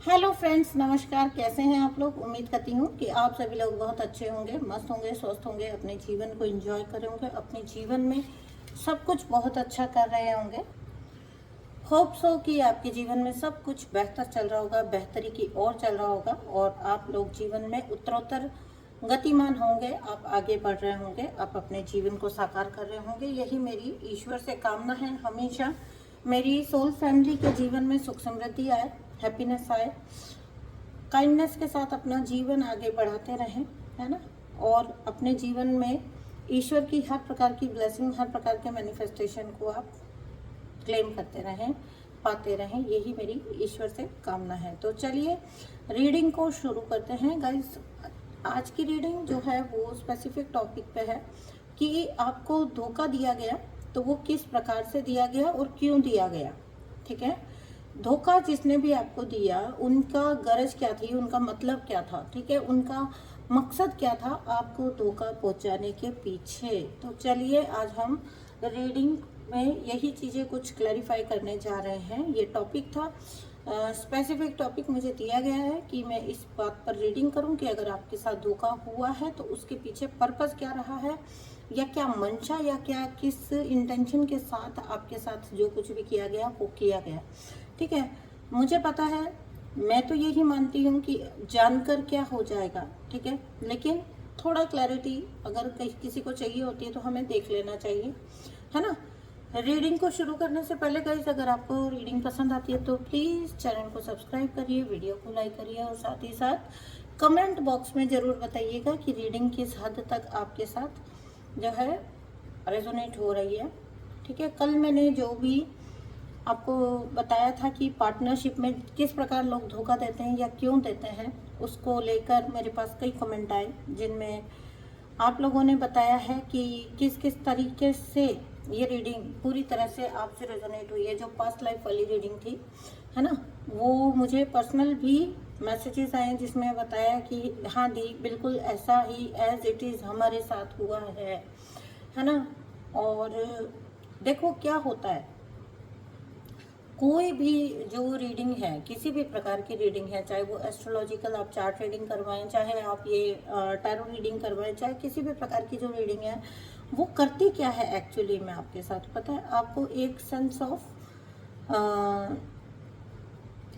Hello friends, नमस्कार। कैसे हैं आप लोग? उम्मीद करती हूँ कि आप सभी लोग बहुत अच्छे होंगे, मस्त होंगे, स्वस्थ होंगे, अपने जीवन को एंजॉय कर रहे होंगे, अपने जीवन में सब कुछ बहुत अच्छा कर रहे होंगे। होप सो कि आपके जीवन में सब कुछ बेहतर चल रहा होगा, बेहतरी की ओर चल रहा होगा और आप लोग जीवन में उत्तरोत्तर गतिमान होंगे, आप आगे बढ़ रहे होंगे, आप अपने जीवन को साकार कर रहे होंगे। यही मेरी ईश्वर से कामना है। हमेशा मेरी सोल फैमिली के जीवन में सुख समृद्धि आए, हैप्पीनेस आए, काइंडनेस के साथ अपना जीवन आगे बढ़ाते रहें, है ना। और अपने जीवन में ईश्वर की हर प्रकार की ब्लेसिंग, हर प्रकार के मैनिफेस्टेशन को आप क्लेम करते रहें, पाते रहें। यही मेरी ईश्वर से कामना है। तो चलिए रीडिंग को शुरू करते हैं गाइस। आज की रीडिंग जो है वो स्पेसिफिक टॉपिक पे है कि आपको धोखा दिया गया तो वो किस प्रकार से दिया गया और क्यों दिया गया। ठीक है, धोखा जिसने भी आपको दिया उनका गरज क्या थी, उनका मतलब क्या था, ठीक है, उनका मकसद क्या था आपको धोखा पहुंचाने के पीछे। तो चलिए आज हम रीडिंग में यही चीज़ें कुछ क्लैरिफाई करने जा रहे हैं। ये टॉपिक था, स्पेसिफिक टॉपिक मुझे दिया गया है कि मैं इस बात पर रीडिंग करूं कि अगर आपके साथ धोखा हुआ है तो उसके पीछे पर्पस क्या रहा है, या क्या मंशा, या क्या किस इंटेंशन के साथ आपके साथ जो कुछ भी किया गया वो किया गया। ठीक है, मुझे पता है, मैं तो यही मानती हूँ कि जानकर क्या हो जाएगा, ठीक है, लेकिन थोड़ा क्लैरिटी अगर किसी को चाहिए होती है तो हमें देख लेना चाहिए, है ना। रीडिंग को शुरू करने से पहले गाइस, अगर आपको रीडिंग पसंद आती है तो प्लीज़ चैनल को सब्सक्राइब करिए, वीडियो को लाइक करिए और साथ ही साथ कमेंट बॉक्स में ज़रूर बताइएगा कि रीडिंग किस हद तक आपके साथ जो है रेजोनेट हो रही है। ठीक है, कल मैंने जो भी आपको बताया था कि पार्टनरशिप में किस प्रकार लोग धोखा देते हैं या क्यों देते हैं, उसको लेकर मेरे पास कई कमेंट आए जिनमें आप लोगों ने बताया है कि किस किस तरीके से ये रीडिंग पूरी तरह से आपसे रेजोनेट हुई है। जो पास्ट लाइफ वाली रीडिंग थी, है ना, वो मुझे पर्सनल भी मैसेजेस आए जिसमें बताया कि हाँ दी, बिल्कुल ऐसा ही एज इट इज़ हमारे साथ हुआ है ना। और देखो क्या होता है, कोई भी जो रीडिंग है, किसी भी प्रकार की रीडिंग है, चाहे वो एस्ट्रोलॉजिकल आप चार्ट रीडिंग करवाएं, चाहे आप ये टैरो रीडिंग करवाएं, चाहे किसी भी प्रकार की जो रीडिंग है, वो करती क्या है एक्चुअली में आपके साथ पता है। आपको एक सेंस ऑफ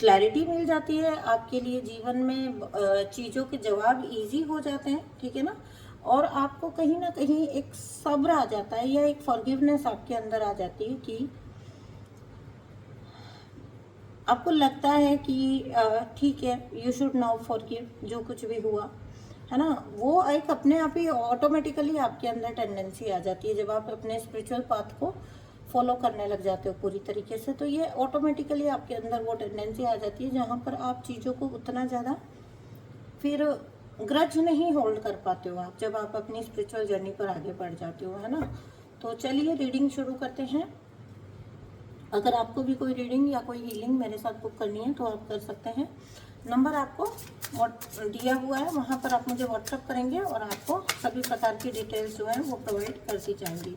क्लैरिटी मिल जाती है, आपके लिए जीवन में चीज़ों के जवाब इजी हो जाते हैं, ठीक है ना। और आपको कहीं ना कहीं एक सब्र आ जाता है या एक फॉरगिवनेस आपके अंदर आ जाती है कि आपको लगता है कि ठीक है, यू शुड नाउ फॉरगिव, जो कुछ भी हुआ है ना, वो एक अपने आप ही ऑटोमेटिकली आपके अंदर टेंडेंसी आ जाती है जब आप अपने स्पिरिचुअल पाथ को फॉलो करने लग जाते हो पूरी तरीके से। तो ये ऑटोमेटिकली आपके अंदर वो टेंडेंसी आ जाती है जहाँ पर आप चीज़ों को उतना ज़्यादा फिर ग्रज नहीं होल्ड कर पाते हो आप, जब आप अपनी स्पिरिचुअल जर्नी पर आगे बढ़ जाते हो, है ना। तो चलिए रीडिंग शुरू करते हैं। अगर आपको भी कोई रीडिंग या कोई हीलिंग मेरे साथ बुक करनी है तो आप कर सकते हैं। नंबर आपको दिया हुआ है, वहाँ पर आप मुझे व्हाट्सअप करेंगे और आपको सभी प्रकार की डिटेल्स जो है वो प्रोवाइड कर दी जाएंगी।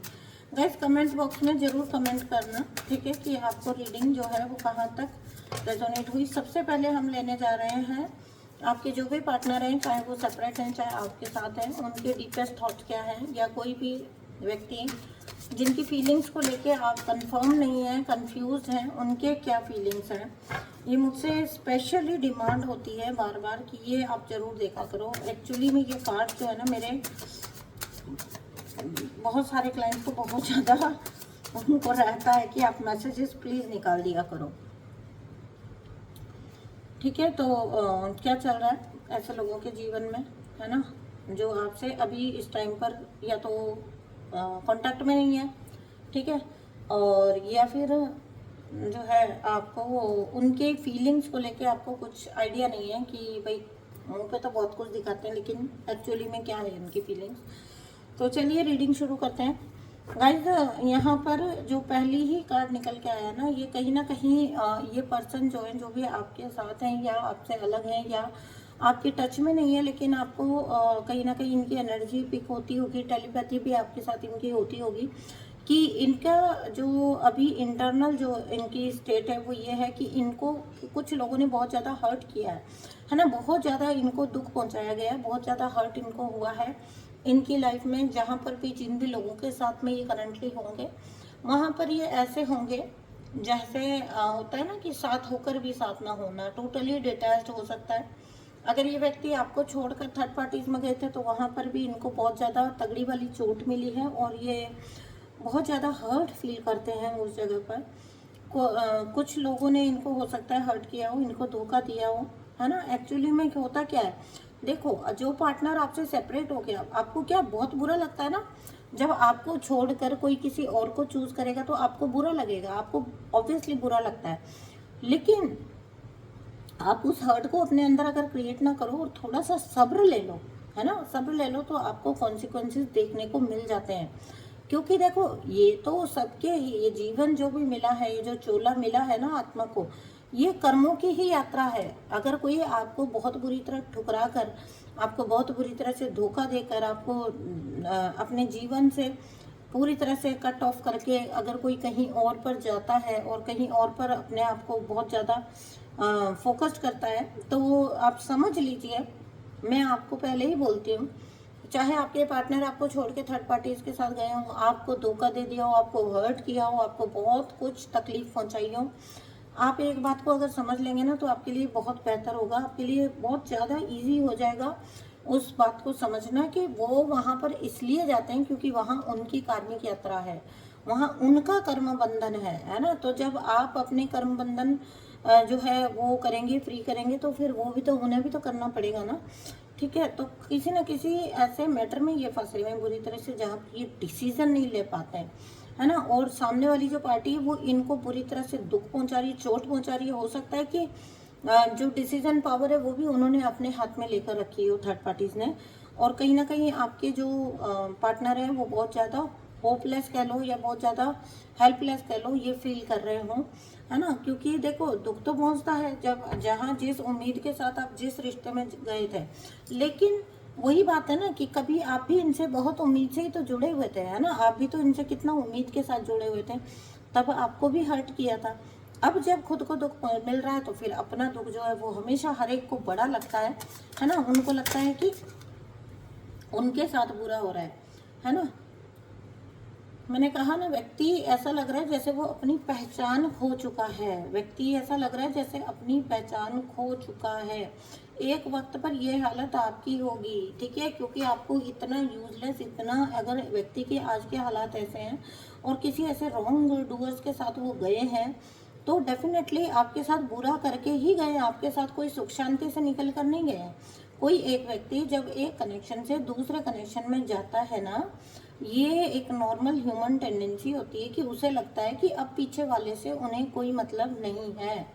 गाइस कमेंट बॉक्स में ज़रूर कमेंट करना, ठीक है, कि आपको रीडिंग जो है वो कहाँ तक रेजोनेट हुई। सबसे पहले हम लेने जा रहे हैं आपके जो भी पार्टनर हैं, चाहे वो सेपरेट हैं चाहे आपके साथ हैं, उनके डीपेस्ट थॉट क्या हैं, या कोई भी व्यक्ति जिनकी फीलिंग्स को लेके आप कंफर्म नहीं हैं, कंफ्यूज हैं, उनके क्या फीलिंग्स हैं। ये मुझसे स्पेशली डिमांड होती है बार बार कि ये आप ज़रूर देखा करो। एक्चुअली में ये कार्ड जो है ना, मेरे बहुत सारे क्लाइंट को बहुत ज़्यादा उनको रहता है कि आप मैसेजेस प्लीज़ निकाल दिया करो, ठीक है। तो क्या चल रहा है ऐसे लोगों के जीवन में, है ना, जो आपसे अभी इस टाइम पर या तो कांटेक्ट में नहीं है, ठीक है, और या फिर जो है आपको उनके फीलिंग्स को लेके आपको कुछ आइडिया नहीं है कि भाई मुंह पे तो बहुत कुछ दिखाते हैं लेकिन एक्चुअली में क्या है उनकी फीलिंग्स। तो चलिए रीडिंग शुरू करते हैं गाइज। यहाँ पर जो पहली ही कार्ड निकल के आया ना, ये कहीं ना कहीं ये पर्सन जो है, जो भी आपके साथ हैं या आपसे अलग हैं या आपके टच में नहीं है, लेकिन आपको कहीं ना कहीं इनकी एनर्जी पिक होती होगी, टेलीपैथी भी आपके साथ इनकी होती होगी कि इनका जो अभी इंटरनल जो इनकी स्टेट है वो ये है कि इनको कुछ लोगों ने बहुत ज़्यादा हर्ट किया है ना, बहुत ज़्यादा इनको दुख पहुंचाया गया है, बहुत ज़्यादा हर्ट इनको हुआ है इनकी लाइफ में। जहाँ पर भी जिन भी लोगों के साथ में ये करंटली होंगे वहाँ पर ये ऐसे होंगे जैसे होता है ना कि साथ होकर भी साथ ना होना, टोटली डिटैच्ड हो सकता है। अगर ये व्यक्ति आपको छोड़कर थर्ड पार्टीज में गए थे तो वहाँ पर भी इनको बहुत ज़्यादा तगड़ी वाली चोट मिली है और ये बहुत ज़्यादा हर्ट फील करते हैं उस जगह पर। कुछ लोगों ने इनको हो सकता है हर्ट किया हो, इनको धोखा दिया हो, है ना। एक्चुअली में होता क्या है, देखो जो पार्टनर आपसे सेपरेट हो गया आपको क्या बहुत बुरा लगता है ना। जब आपको छोड़कर कोई किसी और को चूज करेगा तो आपको बुरा लगेगा, आपको ऑब्वियसली बुरा लगता है। लेकिन आप उस हर्ट को अपने अंदर अगर क्रिएट ना करो और थोड़ा सा सब्र ले लो, है ना, सब्र ले लो तो आपको कॉन्सिक्वेंसेस देखने को मिल जाते हैं। क्योंकि देखो ये तो सबके ही, ये जीवन जो भी मिला है, ये जो चोला मिला है ना आत्मा को, ये कर्मों की ही यात्रा है। अगर कोई आपको बहुत बुरी तरह ठुकरा कर, आपको बहुत बुरी तरह से धोखा देकर, आपको अपने जीवन से पूरी तरह से कट ऑफ करके अगर कोई कहीं और पर जाता है और कहीं और पर अपने आप को बहुत ज़्यादा फोकस्ड करता है, तो आप समझ लीजिए, मैं आपको पहले ही बोलती हूँ, चाहे आपके पार्टनर आपको छोड़ के थर्ड पार्टीज के साथ गए हों, आपको धोखा दे दिया हो, आपको हर्ट किया हो, आपको बहुत कुछ तकलीफ पहुंचाई हो, आप एक बात को अगर समझ लेंगे ना तो आपके लिए बहुत बेहतर होगा, आपके लिए बहुत ज़्यादा इजी हो जाएगा उस बात को समझना कि वो वहाँ पर इसलिए जाते हैं क्योंकि वहाँ उनकी कार्मिक यात्रा है, वहाँ उनका कर्म बंधन है ना। तो जब आप अपने कर्म बंधन जो है वो करेंगे, फ्री करेंगे, तो फिर वो भी तो, उन्हें भी तो करना पड़ेगा ना। ठीक है, तो किसी न किसी ऐसे मैटर में ये फंसे हुए हैं बुरी तरह से जहाँ ये डिसीजन नहीं ले पाते हैं, है ना। और सामने वाली जो पार्टी है वो इनको बुरी तरह से दुख पहुंचा रही है, चोट पहुंचा रही है। हो सकता है कि जो डिसीजन पावर है वो भी उन्होंने अपने हाथ में लेकर रखी हो थर्ड पार्टीज ने, और कहीं ना कहीं आपके जो पार्टनर है वो बहुत ज़्यादा होपलेस कह लो या बहुत ज़्यादा हेल्पलेस कह लो, ये फील कर रहे हो, है ना। क्योंकि देखो दुख तो पहुंचता है जब, जहाँ जिस उम्मीद के साथ आप जिस रिश्ते में गए थे, लेकिन वही बात है ना कि कभी आप भी इनसे बहुत उम्मीद से ही तो जुड़े हुए थे, है ना। आप भी तो इनसे कितना उम्मीद के साथ जुड़े हुए थे, तब आपको भी हर्ट किया था। अब जब खुद को दुख मिल रहा है तो फिर अपना दुख जो है वो हमेशा हर एक को बड़ा लगता है ना। उनको लगता है कि उनके साथ बुरा हो रहा है ना। मैंने कहा ना, व्यक्ति ऐसा लग रहा है जैसे वो अपनी पहचान खो चुका है, व्यक्ति ऐसा लग रहा है जैसे अपनी पहचान खो चुका है। एक वक्त पर ये हालत आपकी होगी, ठीक है, क्योंकि आपको इतना यूजलेस, इतना, अगर व्यक्ति के आज के हालात ऐसे हैं और किसी ऐसे रॉन्ग डूअर्स के साथ वो गए हैं तो डेफिनेटली आपके साथ बुरा करके ही गए, आपके साथ कोई सुख शांति से निकल कर नहीं गए। कोई एक व्यक्ति जब एक कनेक्शन से दूसरे कनेक्शन में जाता है ना, ये एक नॉर्मल ह्यूमन टेंडेंसी होती है कि उसे लगता है कि अब पीछे वाले से उन्हें कोई मतलब नहीं है।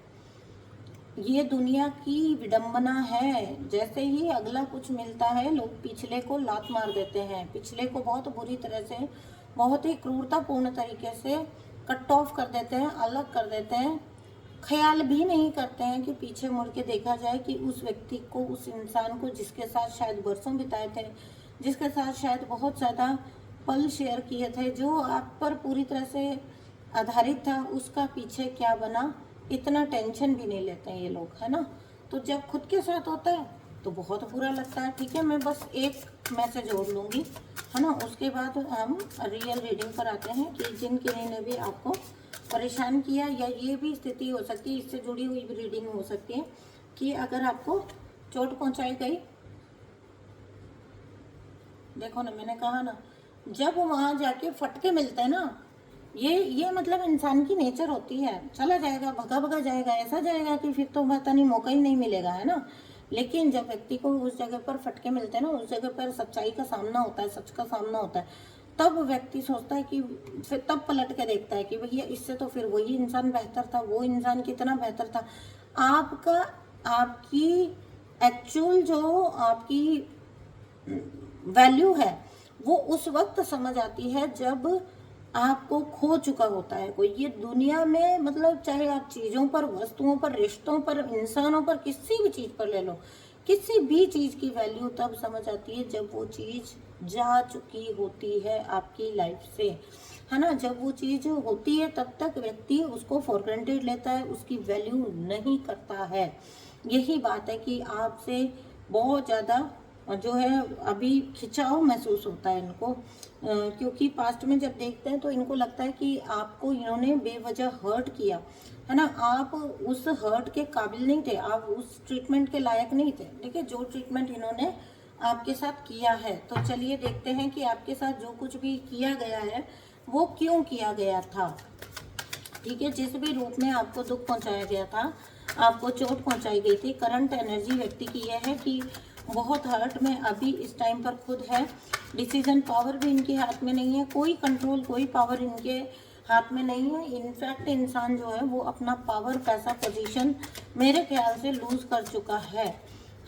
ये दुनिया की विडंबना है, जैसे ही अगला कुछ मिलता है लोग पिछले को लात मार देते हैं, पिछले को बहुत बुरी तरह से, बहुत ही क्रूरतापूर्ण तरीके से कट ऑफ कर देते हैं, अलग कर देते हैं। ख्याल भी नहीं करते हैं कि पीछे मुड़ के देखा जाए कि उस व्यक्ति को, उस इंसान को जिसके साथ शायद बरसों बिताए थे, जिसके साथ शायद बहुत ज़्यादा पल शेयर किए थे, जो आप पर पूरी तरह से आधारित था, उसका पीछे क्या बना, इतना टेंशन भी नहीं लेते हैं ये लोग, है ना। तो जब खुद के साथ होता है तो बहुत बुरा लगता है। ठीक है, मैं बस एक मैसेज और लूँगी, है ना, उसके बाद हम रियल रीडिंग पर आते हैं कि जिन किन्हीं ने भी आपको परेशान किया, या ये भी स्थिति हो सकती है, इससे जुड़ी हुई भी रीडिंग हो सकती है कि अगर आपको चोट पहुंचाई गई, देखो ना, मैंने कहा ना, जब वहाँ जाके फटके मिलते हैं ना, ये मतलब इंसान की नेचर होती है, चला जाएगा, भगा भगा जाएगा, ऐसा जाएगा कि फिर तो पता नहीं मौका ही नहीं मिलेगा, है ना। लेकिन जब व्यक्ति को उस जगह पर फटके मिलते हैं ना, उस जगह पर सच्चाई का सामना होता है, सच का सामना होता है, तब व्यक्ति सोचता है कि, फिर तब पलट के देखता है कि भैया इससे तो फिर वही इंसान बेहतर था, वो इंसान कितना बेहतर था। आपका, आपकी एक्चुअल जो आपकी वैल्यू है वो उस वक्त समझ आती है जब आपको खो चुका होता है कोई। ये दुनिया में मतलब चाहे आप चीज़ों पर, वस्तुओं पर, रिश्तों पर, इंसानों पर, किसी भी चीज़ पर ले लो, किसी भी चीज़ की वैल्यू तब समझ आती है जब वो चीज़ जा चुकी होती है आपकी लाइफ से। है ना। जब वो चीज़ होती है तब तक व्यक्ति उसको फॉर ग्रांटेड लेता है, उसकी वैल्यू नहीं करता है। यही बात है कि आपसे बहुत ज़्यादा जो है अभी खिंचाव महसूस होता है इनको, क्योंकि पास्ट में जब देखते हैं तो इनको लगता है कि आपको इन्होंने बेवजह हर्ट किया, है ना। आप उस हर्ट के काबिल नहीं थे, आप उस ट्रीटमेंट के लायक नहीं थे। ठीक है, जो ट्रीटमेंट इन्होंने आपके साथ किया है। तो चलिए देखते हैं कि आपके साथ जो कुछ भी किया गया है वो क्यों किया गया था। ठीक है, जिस भी रूप में आपको दुख पहुंचाया गया था, आपको चोट पहुंचाई गई थी, करंट एनर्जी व्यक्ति की यह है कि बहुत हर्ट में अभी इस टाइम पर खुद है। डिसीजन पावर भी इनके हाथ में नहीं है, कोई कंट्रोल, कोई पावर इनके हाथ में नहीं है। इनफैक्ट इंसान जो है वो अपना पावर, पैसा, पोजीशन मेरे ख्याल से लूज कर चुका है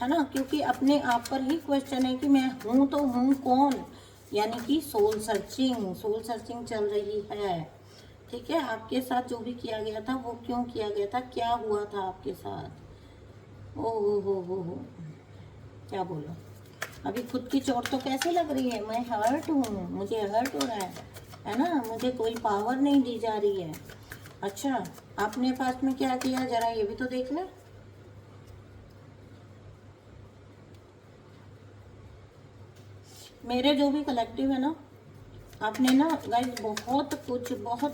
ना। क्योंकि अपने आप पर ही क्वेश्चन है कि मैं हूँ तो हूँ कौन, यानी कि सोल सर्चिंग चल रही है। ठीक है, आपके साथ जो भी किया गया था वो क्यों किया गया था, क्या हुआ था आपके साथ। ओ हो, क्या बोलो। अभी खुद की चोट तो कैसे लग रही है, मैं हर्ट हूँ, मुझे हर्ट हो रहा है ना, मुझे कोई पावर नहीं दी जा रही है। अच्छा, आपने पास्ट में क्या किया, जरा ये भी तो देख ले। मेरे जो भी कलेक्टिव है ना, आपने ना गाइस बहुत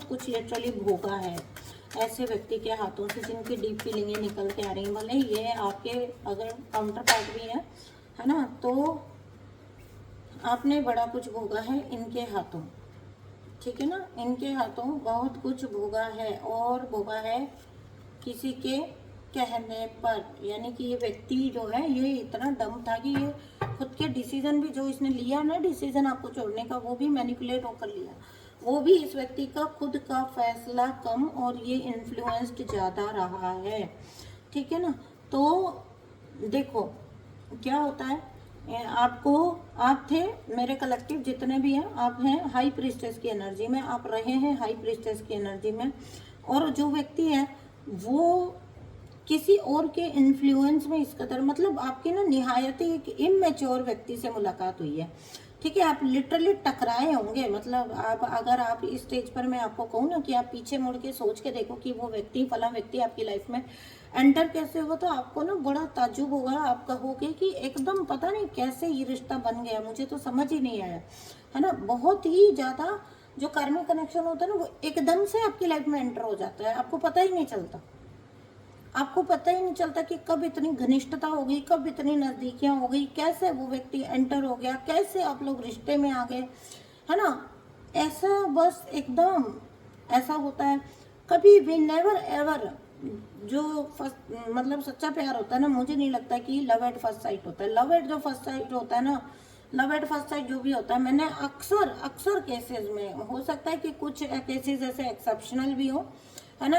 कुछ लिटरली भोगा है ऐसे व्यक्ति के हाथों से जिनकी डीप फीलिंगें निकल के आ रही हैं। भले ये आपके अगर काउंटर पार्ट भी है ना, तो आपने बड़ा कुछ भोगा है इनके हाथों। ठीक है ना, इनके हाथों बहुत कुछ भोगा है, और भोगा है किसी के कहने पर। यानी कि ये व्यक्ति जो है ये इतना डम था कि ये खुद के डिसीजन भी जो इसने लिया ना, डिसीजन आपको छोड़ने का, वो भी मैनिपुलेट होकर लिया। वो भी इस व्यक्ति का खुद का फैसला कम, और ये इन्फ्लुएंस्ड ज़्यादा रहा है। ठीक है ना, तो देखो क्या होता है। आपको, आप थे, मेरे कलेक्टिव जितने भी हैं, आप हैं हाई प्रीस्टेस की एनर्जी में, आप रहे हैं हाई प्रीस्टेस की एनर्जी में। और जो व्यक्ति है वो किसी और के इन्फ्लुएंस में इस कदर, मतलब आपकी ना निहायत ही एक इमेच्योर व्यक्ति से मुलाकात हुई है। ठीक है, आप लिटरली टकराए होंगे। मतलब आप, अगर आप इस स्टेज पर मैं आपको कहूँ ना कि आप पीछे मुड़ के सोच के देखो कि वो व्यक्ति, फला व्यक्ति आपकी लाइफ में एंटर कैसे हुआ, तो आपको ना बड़ा ताज्जुब होगा। आप कहोगे कि एकदम पता नहीं कैसे ये रिश्ता बन गया, मुझे तो समझ ही नहीं आया, है ना। बहुत ही ज़्यादा जो कार्मिक कनेक्शन होता है ना, वो एकदम से आपकी लाइफ में एंटर हो जाता है, आपको पता ही नहीं चलता। आपको पता ही नहीं चलता कि कब इतनी घनिष्ठता हो गई, कब इतनी नज़दीकियाँ हो गई, कैसे वो व्यक्ति एंटर हो गया, कैसे आप लोग रिश्ते में आ गए, है ना। ऐसा बस एकदम ऐसा होता है। कभी भी नेवर एवर जो फर्स्ट, मतलब सच्चा प्यार होता है ना, मुझे नहीं लगता कि लव एट फर्स्ट साइट होता है। लव एट जो फर्स्ट साइट होता है ना, लव एट फर्स्ट साइट जो भी होता है, मैंने अक्सर केसेस में, हो सकता है कि कुछ केसेस ऐसे एक्सेप्शनल भी हो, है ना।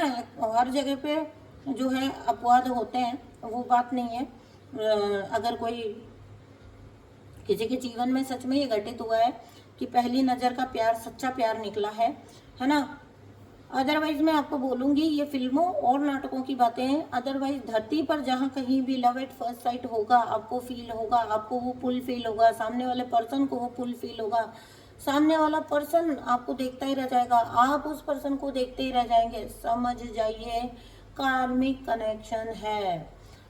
हर जगह पे जो है अपवाद होते हैं, वो बात नहीं है। अगर कोई किसी के जीवन में सच में ये घटित हुआ है कि पहली नज़र का प्यार सच्चा प्यार निकला है ना। अदरवाइज मैं आपको बोलूँगी ये फिल्मों और नाटकों की बातें हैं। अदरवाइज धरती पर जहाँ कहीं भी लव एट फर्स्ट साइट होगा, आपको फील होगा, आपको वो पुल फील होगा, सामने वाले पर्सन को वो पुल फील होगा, सामने वाला पर्सन आपको देखता ही रह जाएगा, आप उस पर्सन को देखते ही रह जाएंगे, समझ जाइए कार्मिक कनेक्शन है।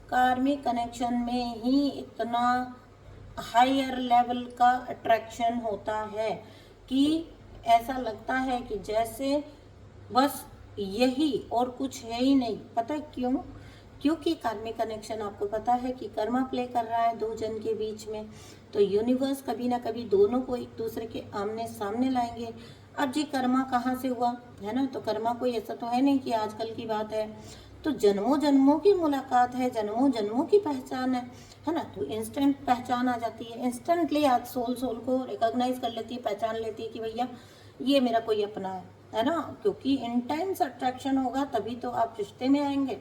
कार्मिक कनेक्शन में ही इतना हायर लेवल का अट्रैक्शन होता है कि ऐसा लगता है कि जैसे बस यही और कुछ है ही नहीं। पता है क्यों? क्योंकि कार्मिक कनेक्शन आपको पता है कि कर्मा प्ले कर रहा है दो जन के बीच में, तो यूनिवर्स कभी ना कभी दोनों को एक दूसरे के आमने सामने लाएंगे। अब जी कर्मा कहाँ से हुआ, है ना, तो कर्मा कोई ऐसा तो है नहीं कि आजकल की बात है, तो जन्मों जन्मों की मुलाकात है, जन्मों जन्मों की पहचान है ना। तो इंस्टेंट पहचान आ जाती है, इंस्टेंटली आज सोल को रिकॉग्नाइज कर लेती है, पहचान लेती है कि भैया ये मेरा कोई अपना है ना। क्योंकि इंटेंस अट्रैक्शन होगा तभी तो आप रिश्ते में आएंगे,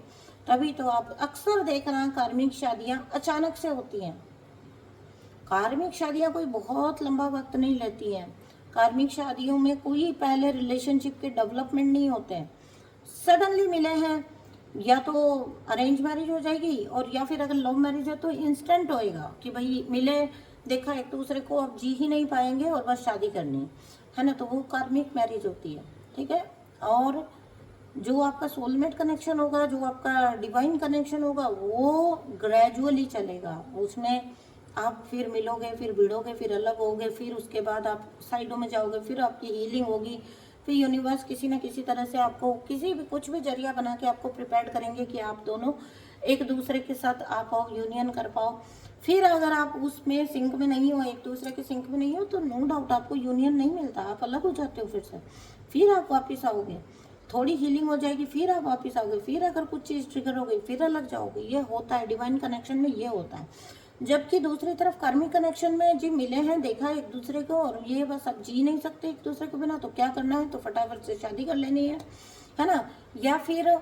तभी तो आप, अक्सर देखना कार्मिक शादियां अचानक से होती हैं। कार्मिक शादियां कोई बहुत लंबा वक्त नहीं लेती हैं। कार्मिक शादियों में कोई पहले रिलेशनशिप के डेवलपमेंट नहीं होते हैं, सडनली मिले हैं, या तो अरेंज मैरिज हो जाएगी, और या फिर अगर लव मैरिज है तो इंस्टेंट होएगा कि भाई मिले, देखा एक दूसरे को, अब जी ही नहीं पाएंगे और बस शादी करनी। है ना, तो वो कार्मिक मैरिज होती है, ठीक है। और जो आपका सोलमेट कनेक्शन होगा, जो आपका डिवाइन कनेक्शन होगा, वो ग्रेजुअली चलेगा। उसमें आप फिर मिलोगे, फिर भिड़ोगे, फिर अलग होगे, फिर उसके बाद आप साइडों में जाओगे, फिर आपकी हीलिंग होगी, फिर यूनिवर्स किसी न किसी तरह से आपको किसी भी कुछ भी जरिया बना के आपको प्रिपेयर करेंगे कि आप दोनों एक दूसरे के साथ आ पाओ, यूनियन कर पाओ। फिर अगर आप उसमें सिंक में नहीं हो, एक दूसरे के सिंक में नहीं हो, तो नो डाउट आपको यूनियन नहीं मिलता, आप अलग हो जाते हो फिर आप वापस आओगे, थोड़ी हीलिंग हो जाएगी, फिर आप वापस आओगे, फिर अगर कुछ चीज़ ट्रिगर हो गई फिर अलग जाओगे। ये होता है डिवाइन कनेक्शन में, ये होता है। जबकि दूसरी तरफ कार्मिक कनेक्शन में जी मिले हैं, देखा एक दूसरे को, और ये बस अब जी नहीं सकते एक दूसरे के बिना, तो क्या करना है, तो फटाफट से शादी कर लेनी है ना। या फिर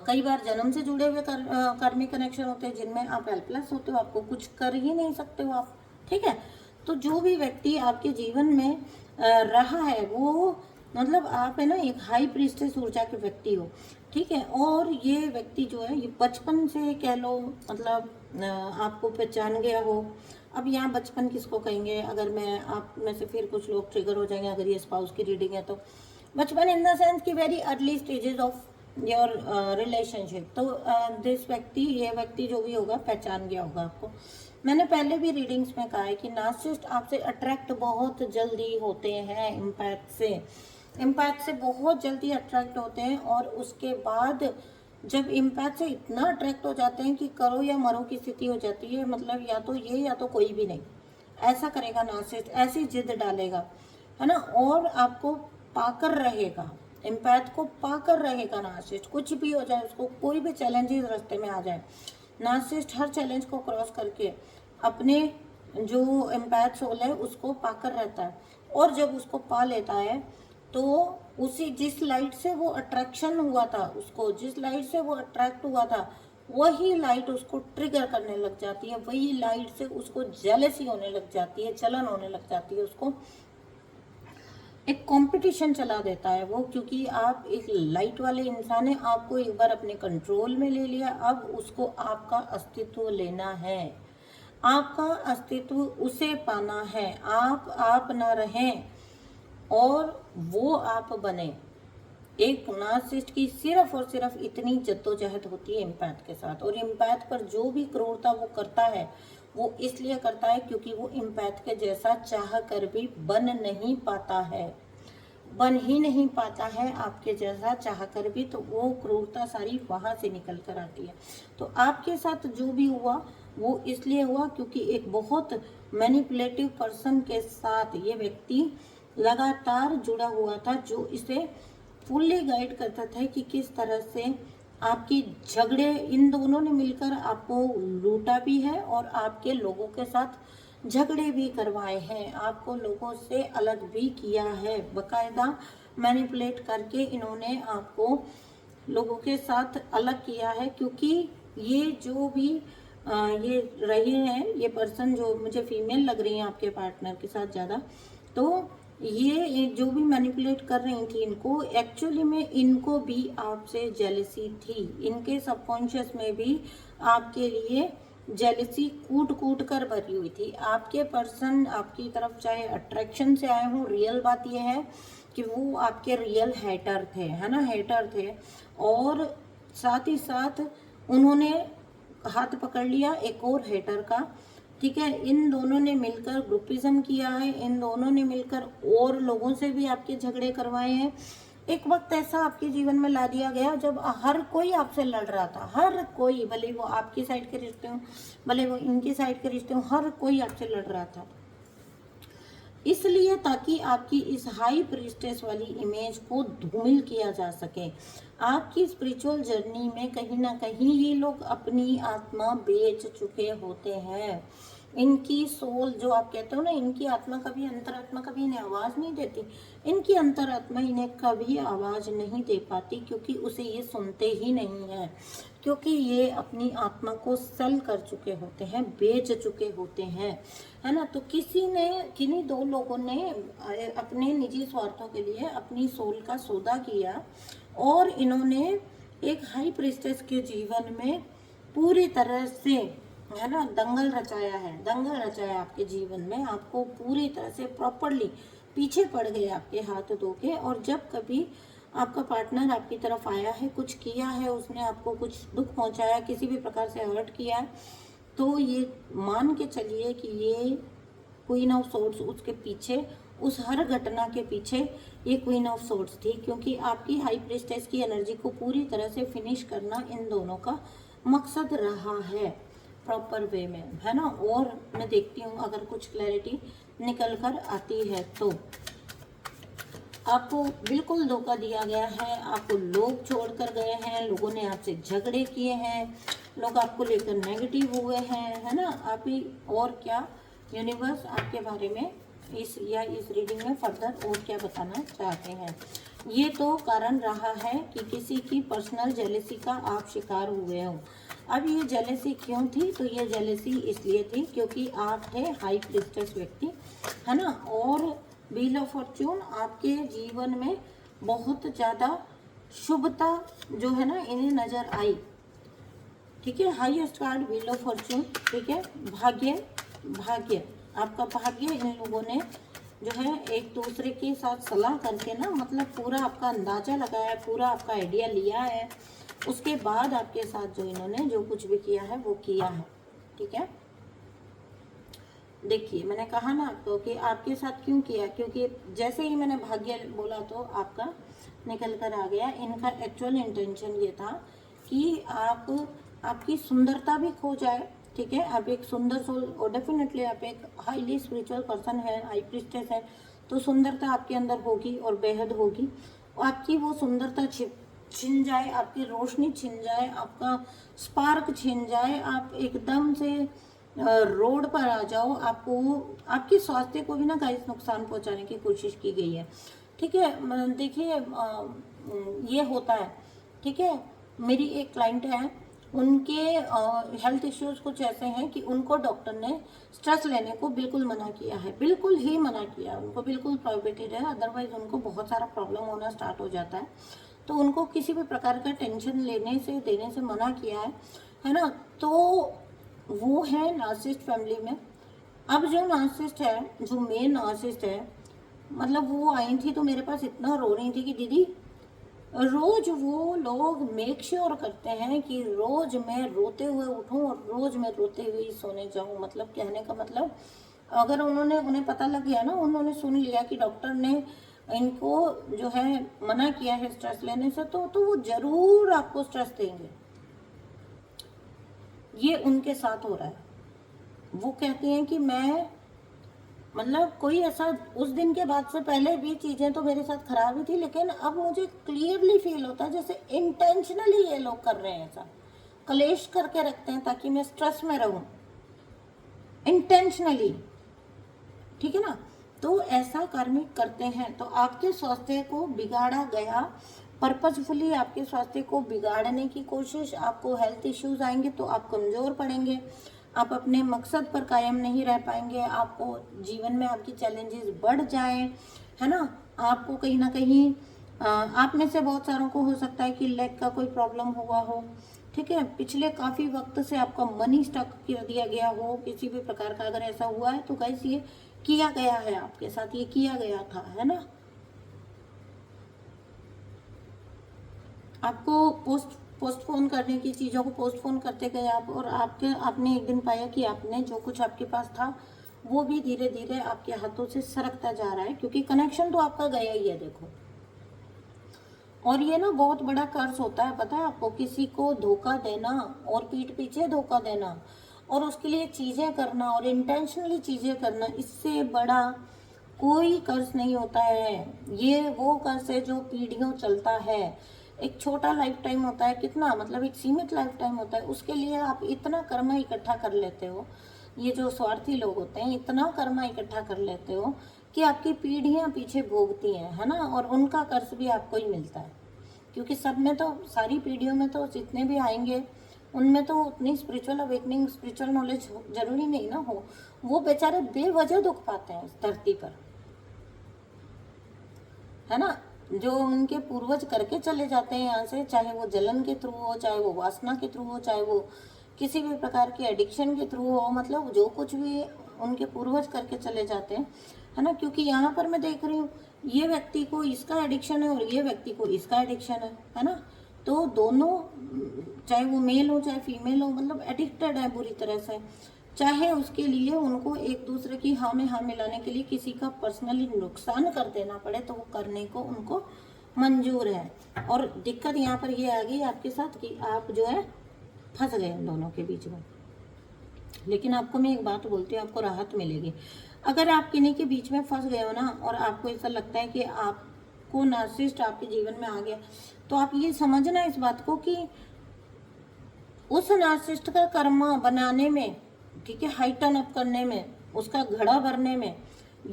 कई बार जन्म से जुड़े हुए कार्मिक कनेक्शन होते हैं जिनमें आप हेल्पलेस होते हो, आपको कुछ कर ही नहीं सकते हो आप, ठीक है। तो जो भी व्यक्ति आपके जीवन में रहा है, वो मतलब आप है ना एक हाई प्रीस्टेस ऊर्जा के व्यक्ति हो, ठीक है। और ये व्यक्ति जो है, ये बचपन से कह लो, मतलब आपको पहचान गया हो। अब यहाँ बचपन किसको कहेंगे, अगर मैं आप में से फिर कुछ लोग ट्रिगर हो जाएंगे अगर ये स्पाउस की रीडिंग है, तो बचपन इन द सेंस की very early stages of your relationship. तो दिस व्यक्ति, ये व्यक्ति जो भी होगा पहचान गया होगा आपको। मैंने पहले भी रीडिंग्स में कहा है कि नार्सिसिस्ट आपसे अट्रैक्ट बहुत जल्दी होते हैं, इम्पैक्ट से बहुत जल्दी अट्रैक्ट होते हैं। और उसके बाद जब इम्पैक्ट से इतना अट्रैक्ट हो जाते हैं कि करो या मरो की स्थिति हो जाती है, मतलब या तो ये या तो कोई भी नहीं, ऐसा करेगा नार्सिसिस्ट, ऐसी जिद डालेगा, है ना। और आपको पाकर रहेगा, इम्पैक्ट को पाकर रहेगा नार्सिसिस्ट, कुछ भी हो जाए उसको, कोई भी चैलेंजेस रास्ते में आ जाए, नार्सिसिस्ट हर चैलेंज को क्रॉस करके अपने जो एम्पैथ सोल है उसको पाकर रहता है। और जब उसको पा लेता है तो उसी जिस लाइट से वो अट्रैक्शन हुआ था, उसको जिस लाइट से वो अट्रैक्ट हुआ था, वही लाइट उसको ट्रिगर करने लग जाती है, वही लाइट से उसको जेलसी होने लग जाती है, जलन होने लग जाती है, उसको एक कंपटीशन चला देता है वो। क्योंकि आप एक लाइट वाले इंसान है, आपको एक बार अपने कंट्रोल में ले लिया, अब उसको आपका अस्तित्व लेना है, आपका अस्तित्व उसे पाना है। आप ना रहें और वो आप बने। एक नार्सिसिस्ट की सिर्फ और सिर्फ इतनी जद्दोजहद होती है इम्पैथ के साथ। और इम्पैथ पर जो भी क्रूरता वो करता है, वो इसलिए करता है क्योंकि वो इम्पैथ के जैसा चाह कर भी बन नहीं पाता है, बन ही नहीं पाता है आपके जैसा चाह कर भी। तो वो क्रूरता सारी वहाँ से निकल कर आती है। तो आपके साथ जो भी हुआ वो इसलिए हुआ क्योंकि एक बहुत मैनिपुलेटिव पर्सन के साथ ये व्यक्ति लगातार जुड़ा हुआ था, जो इसे फुल्ली गाइड करता था कि किस तरह से आपकी झगड़े, इन दोनों ने मिलकर आपको लूटा भी है और आपके लोगों के साथ झगड़े भी करवाए हैं, आपको लोगों से अलग भी किया है, बकायदा मैनिपुलेट करके इन्होंने आपको लोगों के साथ अलग किया है। क्योंकि ये जो भी ये रहे हैं, ये पर्सन जो मुझे फीमेल लग रही है आपके पार्टनर के साथ ज़्यादा, तो ये जो भी मैनिपुलेट कर रही थी इनको, एक्चुअली में इनको भी आपसे जेलसी थी, इनके सबकॉन्शियस में भी आपके लिए जेलसी कूट कूट कर भरी हुई थी। आपके पर्सन आपकी तरफ चाहे अट्रैक्शन से आए हों, रियल बात यह है कि वो आपके रियल हेटर थे, है ना, हेटर थे। और साथ ही साथ उन्होंने हाथ पकड़ लिया एक और हेटर का, ठीक है। इन दोनों ने मिलकर ग्रुपिज्म किया है, इन दोनों ने मिलकर और लोगों से भी आपके झगड़े करवाए हैं। एक वक्त ऐसा आपके जीवन में ला दिया गया जब हर कोई आपसे लड़ रहा था, हर कोई, भले वो आपकी साइड के रिश्ते हों, भले वो इनकी साइड के रिश्ते हों, हर कोई आपसे लड़ रहा था। इसलिए ताकि आपकी इस हाई प्रीस्टेस वाली इमेज को धूमिल किया जा सके। आपकी स्पिरिचुअल जर्नी में कहीं ना कहीं ये लोग अपनी आत्मा बेच चुके होते हैं। इनकी सोल, जो आप कहते हो ना, इनकी आत्मा कभी, अंतरात्मा कभी इन्हें आवाज़ नहीं देती, इनकी अंतरात्मा इन्हें कभी आवाज़ नहीं दे पाती क्योंकि उसे ये सुनते ही नहीं हैं, क्योंकि ये अपनी आत्मा को सेल कर चुके होते हैं, बेच चुके होते हैं, है ना। तो किन्हीं दो लोगों ने अपने निजी स्वार्थों के लिए अपनी सोल का सौदा किया और इन्होंने एक हाई प्रीस्टेस के जीवन में पूरी तरह से, है ना, दंगल रचाया है, दंगल रचाया आपके जीवन में, आपको पूरी तरह से प्रॉपरली पीछे पड़ गए आपके हाथ धो के। और जब कभी आपका पार्टनर आपकी तरफ आया है, कुछ किया है, उसने आपको कुछ दुख पहुंचाया, किसी भी प्रकार से हर्ट किया है, तो ये मान के चलिए कि ये क्वीन ऑफ सोर्ड्स उसके पीछे, उस हर घटना के पीछे ये क्वीन ऑफ सोर्ड्स थी, क्योंकि आपकी हाई प्रीस्टेस की एनर्जी को पूरी तरह से फिनिश करना इन दोनों का मकसद रहा है प्रॉपर वे में, है ना। और मैं देखती हूँ अगर कुछ क्लैरिटी निकल कर आती है तो आपको बिल्कुल धोखा दिया गया है, आपको लोग छोड़ कर गए हैं, लोगों ने आपसे झगड़े किए हैं, लोग आपको लेकर नेगेटिव हुए हैं, है ना। आप ही और क्या यूनिवर्स आपके बारे में इस रीडिंग में फर्दर और क्या बताना चाहते हैं। ये तो कारण रहा है कि किसी की पर्सनल जेलेसी का आप शिकार हुए हो। अब ये जेलेसी क्यों थी, तो ये जेलेसी इसलिए थी क्योंकि आप थे हाई प्रीस्टेस व्यक्ति, है ना। और व्हील ऑफ फॉर्च्यून आपके जीवन में बहुत ज़्यादा शुभता जो है ना इन्हें नज़र आई, ठीक है। Highest card wheel of Fortune, ठीक है। भाग्य, भाग्य, आपका भाग्य इन लोगों ने जो है एक दूसरे के साथ सलाह करके ना, मतलब पूरा आपका अंदाज़ा लगाया, पूरा आपका आइडिया लिया है, उसके बाद आपके साथ जो इन्होंने जो कुछ भी किया है वो किया है, ठीक है। देखिए मैंने कहा ना आपको कि आपके साथ क्यों किया, क्योंकि जैसे ही मैंने भाग्य बोला तो आपका निकल कर आ गया। इनका एक्चुअल इंटेंशन ये था कि आपकी सुंदरता भी खो जाए, ठीक है। आप एक सुंदर सोल, और डेफिनेटली आप एक हाईली स्पिरिचुअल पर्सन है, हाई प्रीस्टेस है, तो सुंदरता आपके अंदर होगी और बेहद होगी। आपकी वो सुंदरता छिन जाए, आपकी रोशनी छिन जाए, आपका स्पार्क छिन जाए, आप एकदम से रोड पर आ जाओ, आपको आपके स्वास्थ्य को भी ना गाइस नुकसान पहुंचाने की कोशिश की गई है, ठीक है। देखिए ये होता है, ठीक है। मेरी एक क्लाइंट है, उनके हेल्थ इश्यूज कुछ ऐसे हैं कि उनको डॉक्टर ने स्ट्रेस लेने को बिल्कुल मना किया है, बिल्कुल ही मना किया, उनको बिल्कुल प्रोहिबिटेड है, अदरवाइज उनको बहुत सारा प्रॉब्लम होना स्टार्ट हो जाता है। तो उनको किसी भी प्रकार का टेंशन देने से मना किया है ना। तो वो है नार्सिसिस्ट फैमिली में। अब जो नार्सिसिस्ट है, जो मेन नार्सिसिस्ट है, मतलब वो आई थी तो मेरे पास इतना रो रही थी कि दीदी रोज वो लोग मेक श्योर करते हैं कि रोज मैं रोते हुए उठूं और रोज मैं रोते हुए ही सोने जाऊं। मतलब कहने का मतलब, अगर उन्हें पता लग गया ना, उन्होंने सुन लिया कि डॉक्टर ने इनको जो है मना किया है स्ट्रेस लेने से, तो वो जरूर आपको स्ट्रेस देंगे। ये उनके साथ हो रहा है। वो कहती हैं कि मैं, मतलब कोई ऐसा उस दिन के बाद से पहले भी चीज़ें तो मेरे साथ खराब ही थी, लेकिन अब मुझे क्लियरली फील होता है जैसे इंटेंशनली ये लोग कर रहे हैं, ऐसा कलेश करके रखते हैं ताकि मैं स्ट्रेस में रहूं, इंटेंशनली, ठीक है ना। तो ऐसा कार्मिक करते हैं, तो आपके स्वास्थ्य को बिगाड़ा गया, पर्पजफुली आपके स्वास्थ्य को बिगाड़ने की कोशिश, आपको हेल्थ इश्यूज आएंगे तो आप कमज़ोर पड़ेंगे, आप अपने मकसद पर कायम नहीं रह पाएंगे, आपको जीवन में आपकी चैलेंजेस बढ़ जाएं, है ना। आपको कहीं ना कहीं आप में से बहुत सारों को हो सकता है कि लेग का कोई प्रॉब्लम हुआ हो, ठीक है। पिछले काफ़ी वक्त से आपका मनी स्टक कर दिया गया हो, किसी भी प्रकार का अगर ऐसा हुआ है तो गाइस ये किया गया है आपके साथ, ये किया गया था, है ना। आपको पोस्टपोन करने की चीज़ों को पोस्टपोन करते गए आप, और आपने एक दिन पाया कि आपने जो कुछ आपके पास था वो भी धीरे धीरे आपके हाथों से सरकता जा रहा है, क्योंकि कनेक्शन तो आपका गया ही है, देखो। और ये ना बहुत बड़ा कर्ज होता है, पता है आपको, किसी को धोखा देना और पीठ पीछे धोखा देना और उसके लिए चीज़ें करना और इंटेंशनली चीज़ें करना, इससे बड़ा कोई कर्ज नहीं होता है। ये वो कर्ज है जो पीढ़ियों चलता है। एक छोटा लाइफ टाइम होता है, कितना मतलब एक सीमित लाइफ टाइम होता है, उसके लिए आप इतना कर्मा इकट्ठा कर लेते हो, ये जो स्वार्थी लोग होते हैं इतना कर्मा इकट्ठा कर लेते हो कि आपकी पीढ़ियां पीछे भोगती हैं, है ना। और उनका कर्ज भी आपको ही मिलता है, क्योंकि सब में तो, सारी पीढ़ियों में तो जितने भी आएंगे उनमें तो उतनी स्पिरिचुअल अवेकनिंग, स्पिरिचुअल नॉलेज जरूरी नहीं ना हो। वो बेचारे बेवजह दुख पाते हैं इस धरती पर, है ना। जो उनके पूर्वज करके चले जाते हैं यहाँ से, चाहे वो जलन के थ्रू हो, चाहे वो वासना के थ्रू हो, चाहे वो किसी भी प्रकार के एडिक्शन के थ्रू हो, मतलब जो कुछ भी उनके पूर्वज करके चले जाते हैं, है ना, क्योंकि यहाँ पर मैं देख रही हूँ ये व्यक्ति को इसका एडिक्शन है और ये व्यक्ति को इसका एडिक्शन है ना। तो दोनों चाहे वो मेल हो चाहे फीमेल हो, मतलब एडिक्टेड है बुरी तरह से। चाहे उसके लिए उनको एक दूसरे की हाँ में हाँ मिलाने के लिए किसी का पर्सनली नुकसान कर देना पड़े तो वो करने को उनको मंजूर है। और दिक्कत यहाँ पर ये आ गई आपके साथ कि आप जो है फंस गए इन दोनों के बीच में। लेकिन आपको मैं एक बात बोलती हूँ, आपको राहत मिलेगी। अगर आप किन्हीं के बीच में फंस गए हो ना और आपको ऐसा लगता है कि आपको नार्सिसिस्ट आपके जीवन में आ गया, तो आप ये समझना इस बात को कि उस नार्सिसिस्ट का कर्मा बनाने में, ठीक है, हाइटन अप करने में, उसका घड़ा भरने में,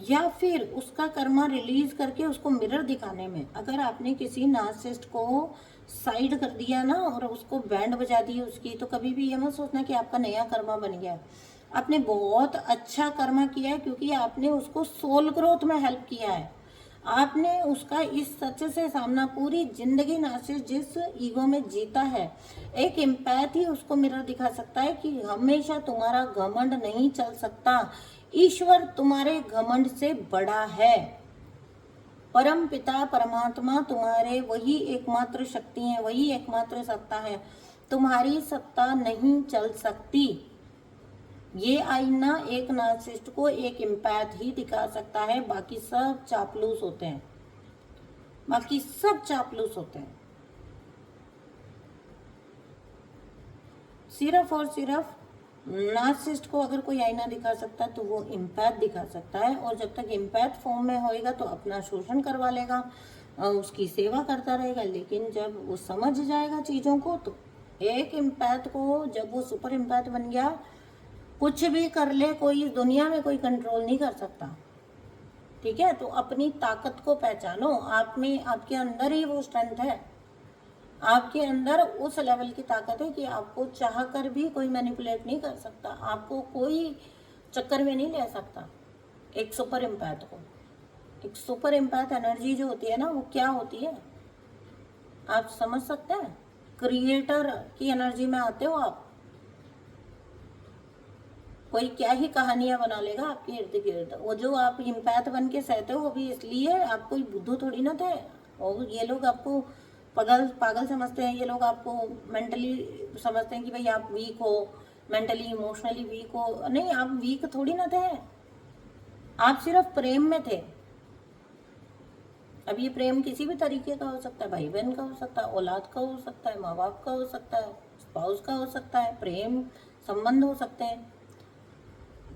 या फिर उसका कर्मा रिलीज करके उसको मिरर दिखाने में, अगर आपने किसी नार्सिसिस्ट को साइड कर दिया ना और उसको बैंड बजा दी उसकी, तो कभी भी ये मत सोचना कि आपका नया कर्मा बन गया। आपने बहुत अच्छा कर्मा किया है, क्योंकि आपने उसको सोल ग्रोथ में हेल्प किया है। आपने उसका इस सच से सामना, पूरी जिंदगी नार्सिसिस्ट जिस ईगो में जीता है, एक एम्पैथ ही उसको मिरर दिखा सकता है कि हमेशा तुम्हारा घमंड नहीं चल सकता, ईश्वर तुम्हारे घमंड से बड़ा है, परम पिता परमात्मा तुम्हारे वही एकमात्र शक्ति है, वही एकमात्र सत्ता है, तुम्हारी सत्ता नहीं चल सकती। ये आईना एक नार्सिसिस्ट को एक एम्पैथ ही दिखा सकता है, बाकी सब चापलूस होते हैं, बाकी सब चापलूस होते हैं। सिर्फ और सिर्फ नार्सिसिस्ट को अगर कोई आईना दिखा सकता है तो वो एम्पैथ दिखा सकता है, और जब तक एम्पैथ फॉर्म में होएगा तो अपना शोषण करवा लेगा, उसकी सेवा करता रहेगा। लेकिन जब वो समझ जाएगा चीज़ों को, तो एक एम्पैथ को जब वो सुपर एम्पैथ बन गया, कुछ भी कर ले कोई, इस दुनिया में कोई कंट्रोल नहीं कर सकता। ठीक है, तो अपनी ताकत को पहचानो, आप में, आपके अंदर ही वो स्ट्रेंथ है, आपके अंदर उस लेवल की ताकत है कि आपको चाह कर भी कोई मैनिपुलेट नहीं कर सकता, आपको कोई चक्कर में नहीं ले सकता। एक सुपर एम्पैथ को, एक सुपर एम्पैथ एनर्जी जो होती है ना, वो क्या होती है आप समझ सकते हैं? क्रिएटर की एनर्जी में आते हो आप। कोई क्या ही कहानियां बना लेगा आपके इर्द गिर्द। वो जो आप एम्पैथ बन के सहते हो वो भी इसलिए, आप कोई बुद्धू थोड़ी ना थे। और ये लोग आपको पागल समझते हैं, ये लोग आपको मेंटली समझते हैं कि भाई आप वीक हो, मेंटली इमोशनली वीक हो। नहीं, आप वीक थोड़ी ना थे, आप सिर्फ प्रेम में थे। अब ये प्रेम किसी भी तरीके का हो सकता है, भाई बहन का हो सकता है, औलाद का हो सकता है, माँ बाप का हो सकता है, स्पाउस का हो सकता है, प्रेम संबंध हो सकते हैं।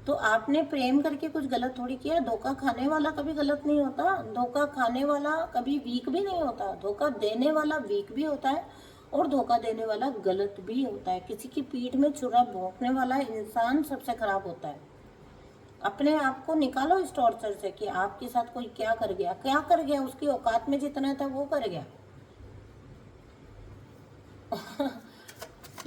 तो आपने प्रेम करके कुछ गलत थोड़ी किया। धोखा खाने वाला कभी गलत नहीं होता, धोखा खाने वाला कभी वीक भी नहीं होता, धोखा देने वाला वीक भी होता है और धोखा देने वाला गलत भी होता है। किसी की पीठ में छुरा भोंकने वाला इंसान सबसे खराब होता है। अपने आप को निकालो इस टॉर्चर से कि आपके साथ कोई क्या कर गया, क्या कर गया, उसकी औकात में जितना था वो कर गया।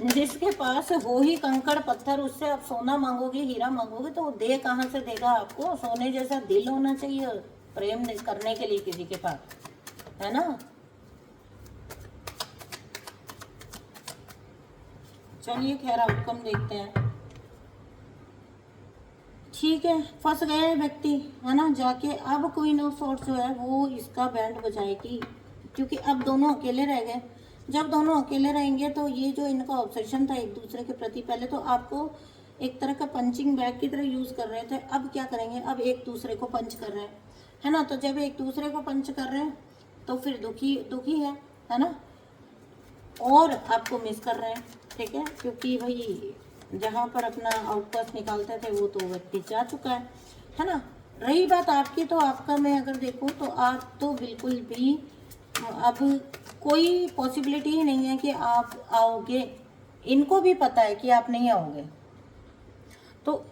जिसके पास हो ही कंकड़ पत्थर, उससे आप सोना मांगोगे, हीरा मांगोगे, तो वो दे कहाँ से देगा आपको? सोने जैसा दिल होना चाहिए प्रेम करने के लिए किसी के पास, है ना। चलिए खैर आउटकम देखते हैं। ठीक है, फंस गए व्यक्ति, है ना, जाके अब क्वीन ऑफ सॉर्ड्स जो है वो इसका बैंड बजाएगी, क्योंकि अब दोनों अकेले रह गए। जब दोनों अकेले रहेंगे तो ये जो इनका ऑब्सेशन था एक दूसरे के प्रति, पहले तो आपको एक तरह का पंचिंग बैग की तरह यूज कर रहे थे, अब क्या करेंगे, अब एक दूसरे को पंच कर रहे हैं, है ना। तो जब एक दूसरे को पंच कर रहे हैं तो फिर दुखी दुखी है ना, और आपको मिस कर रहे हैं। ठीक है, क्योंकि भाई जहाँ पर अपना आउटकास्ट निकालते थे वो तो व्यक्ति जा चुका है ना। रही बात आपकी, तो आपका मैं अगर देखूँ तो आप तो बिल्कुल भी अब कोई पॉसिबिलिटी ही नहीं है कि आप आओगे। इनको भी पता है कि आप नहीं आओगे, तो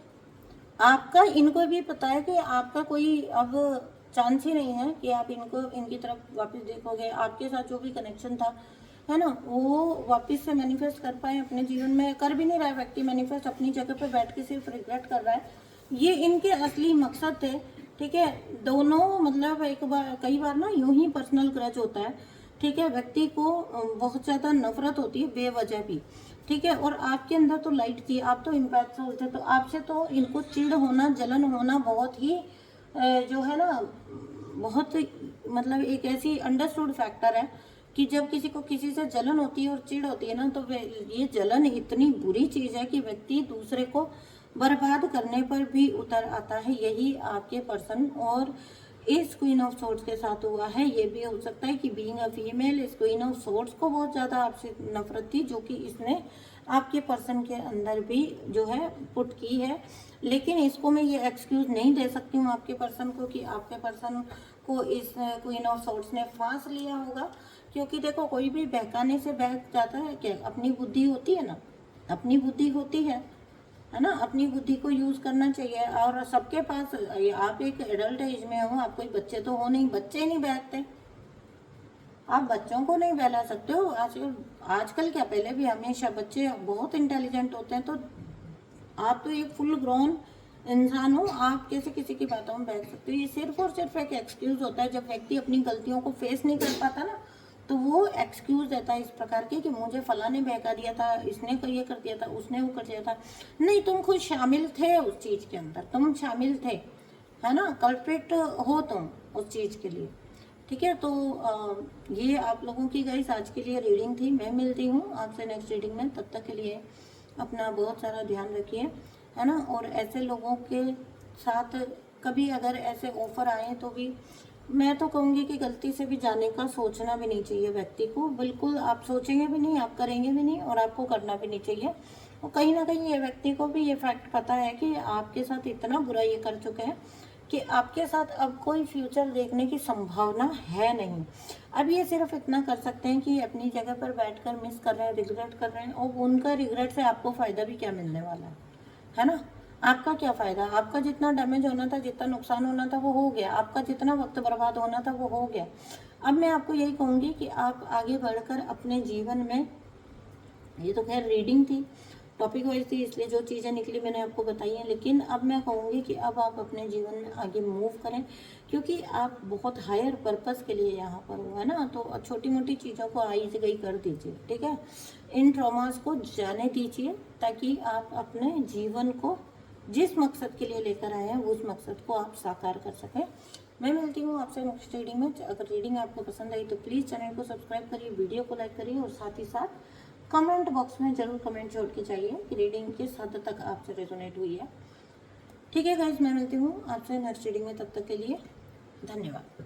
आपका इनको भी पता है कि आपका कोई अब चांस ही नहीं है कि आप इनको इनकी तरफ वापस देखोगे। आपके साथ जो भी कनेक्शन था, है ना, वो वापस से मैनिफेस्ट कर पाए अपने जीवन में। कर भी नहीं रहा है व्यक्ति मैनिफेस्ट, अपनी जगह पे बैठ के सिर्फ रिग्रेट कर रहा है। ये इनके असली मकसद थे। ठीक है, दोनों मतलब एक बार, कई बार ना यूं ही पर्सनल ग्रज होता है। ठीक है, व्यक्ति को बहुत ज़्यादा नफरत होती है बेवजह भी। ठीक है, और आपके अंदर तो लाइट थी, आप तो इम्पैक्ट सोल थे, तो आपसे तो इनको चिढ़ होना, जलन होना बहुत ही जो है ना बहुत मतलब एक ऐसी अंडरस्टूड फैक्टर है कि जब किसी को किसी से जलन होती है और चिढ़ होती है ना, तो ये जलन इतनी बुरी चीज़ है कि व्यक्ति दूसरे को बर्बाद करने पर भी उतर आता है। यही आपके पर्सन और इस क्वीन ऑफ सोर्ड्स के साथ हुआ है। ये भी हो सकता है कि बीइंग अ फीमेल इस क्वीन ऑफ सोर्ड्स को बहुत ज़्यादा आपसे नफरत थी, जो कि इसने आपके पर्सन के अंदर भी जो है पुट की है। लेकिन इसको मैं ये एक्सक्यूज़ नहीं दे सकती हूँ आपके पर्सन को कि आपके पर्सन को इस क्वीन ऑफ सोर्ड्स ने फांस लिया होगा, क्योंकि देखो कोई भी बहकाने से बहक जाता है क्या? अपनी बुद्धि होती है ना, अपनी बुद्धि होती है ना, अपनी बुद्धि को यूज़ करना चाहिए। और सबके पास, आप एक एडल्ट एज में हो, आप कोई बच्चे तो हो नहीं, बच्चे नहीं बहकते, आप बच्चों को नहीं बहला सकते हो। आजकल आजकल क्या, पहले भी हमेशा बच्चे बहुत इंटेलिजेंट होते हैं, तो आप तो एक फुल ग्रोन इंसान हो, आप कैसे किसी की बातों में बैठ सकते हो? ये सिर्फ और सिर्फ एक एक्सक्यूज होता है। जब व्यक्ति अपनी गलतियों को फेस नहीं कर पाता ना, तो वो एक्सक्यूज देता है इस प्रकार के कि मुझे फला ने बहका दिया था, इसने को ये कर दिया था, उसने वो कर दिया था। नहीं, तुम खुद शामिल थे उस चीज़ के अंदर, तुम शामिल थे, है ना, कल्प्रिट हो तुम उस चीज़ के लिए। ठीक है, तो ये आप लोगों की गाइस आज के लिए रीडिंग थी। मैं मिलती हूँ आपसे नेक्स्ट रीडिंग में, तब तक के लिए अपना बहुत सारा ध्यान रखिए, है ना। और ऐसे लोगों के साथ कभी अगर ऐसे ऑफर आए तो भी मैं तो कहूँगी कि गलती से भी जाने का सोचना भी नहीं चाहिए व्यक्ति को। बिल्कुल आप सोचेंगे भी नहीं, आप करेंगे भी नहीं, और आपको करना भी नहीं चाहिए। और कहीं ना कहीं ये व्यक्ति को भी ये फैक्ट पता है कि आपके साथ इतना बुरा ये कर चुके हैं कि आपके साथ अब कोई फ्यूचर देखने की संभावना है नहीं। अब ये सिर्फ इतना कर सकते हैं कि अपनी जगह पर बैठकर मिस कर रहे हैं, रिग्रेट कर रहे हैं, और उनका रिग्रेट से आपको फ़ायदा भी क्या मिलने वाला है ना। आपका क्या फ़ायदा? आपका जितना डैमेज होना था, जितना नुकसान होना था, वो हो गया। आपका जितना वक्त बर्बाद होना था, वो हो गया। अब मैं आपको यही कहूँगी कि आप आगे बढ़कर अपने जीवन में, ये तो खैर रीडिंग थी, टॉपिक वाइज थी, इसलिए जो चीज़ें निकली मैंने आपको बताई हैं, लेकिन अब मैं कहूँगी कि अब आप अपने जीवन में आगे मूव करें, क्योंकि आप बहुत हायर पर्पस के लिए यहाँ पर हो, है ना। तो छोटी मोटी चीज़ों को आई से गई कर दीजिए, ठीक है। इन ट्रॉमास को जाने दीजिए, ताकि आप अपने जीवन को जिस मकसद के लिए लेकर आए हैं उस मकसद को आप साकार कर सकें। मैं मिलती हूँ आपसे नेक्स्ट रीडिंग में। अगर रीडिंग आपको पसंद आई तो प्लीज़ चैनल को सब्सक्राइब करिए, वीडियो को लाइक करिए, और साथ ही साथ कमेंट बॉक्स में ज़रूर कमेंट छोड़ के चाहिए कि रीडिंग किस हद तक आपसे रेजोनेट हुई है। ठीक है गाइज, मैं मिलती हूँ आपसे नेक्स्ट रीडिंग में, तब तक के लिए धन्यवाद।